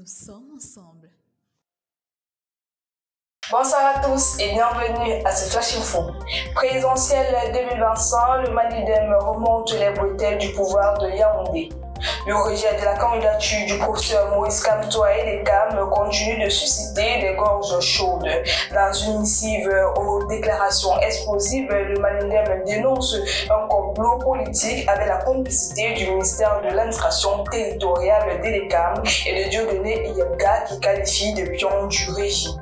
sommes ensemble. Bonsoir à tous et bienvenue à ce Flash Info. Présidentielle 2025, le Malidem remonte les bretelles du pouvoir de Yaoundé. Le rejet de la candidature du professeur Maurice Kamto et les CAM continue de susciter des gorges chaudes. Dans une missive aux déclarations explosives, le Malidem dénonce un complot politique avec la complicité du ministère de l'administration territoriale d'Elekam et de Dieudonné Yemga qui qualifie de pion du régime.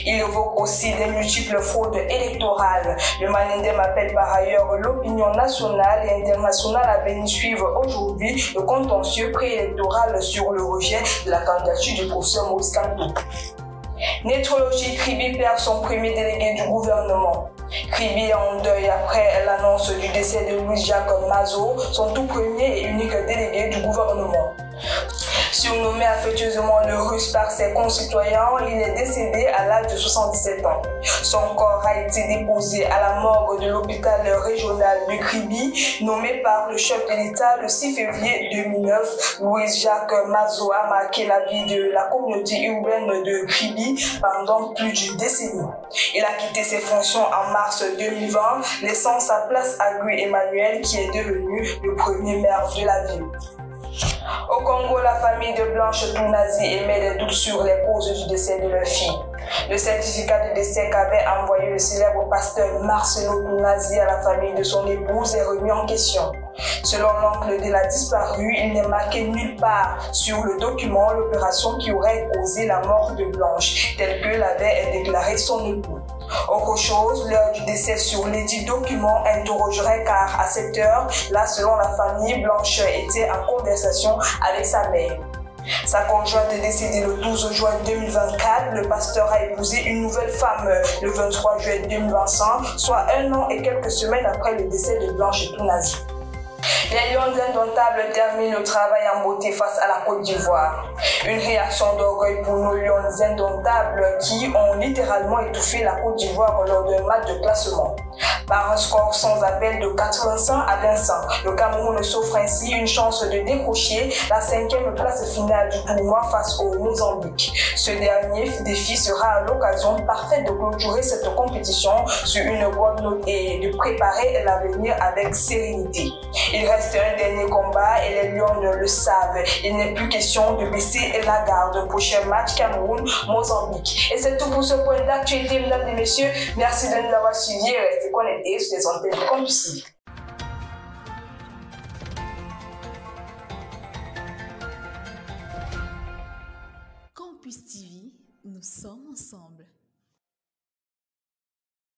Il évoque aussi des multiples fraudes électorales. Le Malidem appelle par ailleurs l'opinion nationale et internationale à venir suivre aujourd'hui le contentieux préélectoral sur le rejet de la candidature du professeur Maurice Kamto. Nétrologie, Kribi perd son premier délégué du gouvernement. Kribi est en deuil après l'annonce du décès de Louis-Jacques Mazo, son tout premier et unique délégué du gouvernement. Surnommé affectueusement le Russe par ses concitoyens, il est décédé à l'âge de 77 ans. Son corps a été déposé à la morgue de l'hôpital régional de Kribi, nommé par le chef de l'État le 6 février 2009. Louis-Jacques Mazo a marqué la vie de la communauté urbaine de Kribi pendant plus d'une décennie. Il a quitté ses fonctions en mars 2020, laissant sa place à Guy Emmanuel, qui est devenu le premier maire de la ville. Au Congo, la famille de Blanche Tounazi émet des doutes sur les causes du décès de leur fille. Le certificat de décès qu'avait envoyé le célèbre pasteur Marcelo Tounazi à la famille de son épouse est remis en question. Selon l'oncle de la disparue, il n'est marqué nulle part sur le document l'opération qui aurait causé la mort de Blanche, telle que l'avait déclaré son époux. Autre chose, l'heure du décès sur l'édit document interrogerait car à cette heure-là, selon la famille, Blanche était en conversation avec sa mère. Sa conjointe est décédée le 12 juin 2024. Le pasteur a épousé une nouvelle femme le 23 juillet 2025, soit un an et quelques semaines après le décès de Blanche Tounazi. Les Lions indomptables terminent le travail en beauté face à la Côte d'Ivoire. Une réaction d'orgueil pour nos Lions indomptables qui ont littéralement étouffé la Côte d'Ivoire lors d'un match de classement. Par un score sans appel de 85 à 25, le Cameroun s'offre ainsi une chance de décrocher la 5e place finale du tournoi face au Mozambique. Ce dernier défi sera l'occasion parfaite de clôturer cette compétition sur une bonne note et de préparer l'avenir avec sérénité. Il reste un dernier combat et les Lions le savent. Il n'est plus question de baisser la garde. Prochain match Cameroun-Mozambique. Et c'est tout pour ce point d'actualité, mesdames et messieurs. Merci de nous avoir suivis et restez connectés sur les antennes de Campus TV. Campus TV, nous sommes ensemble.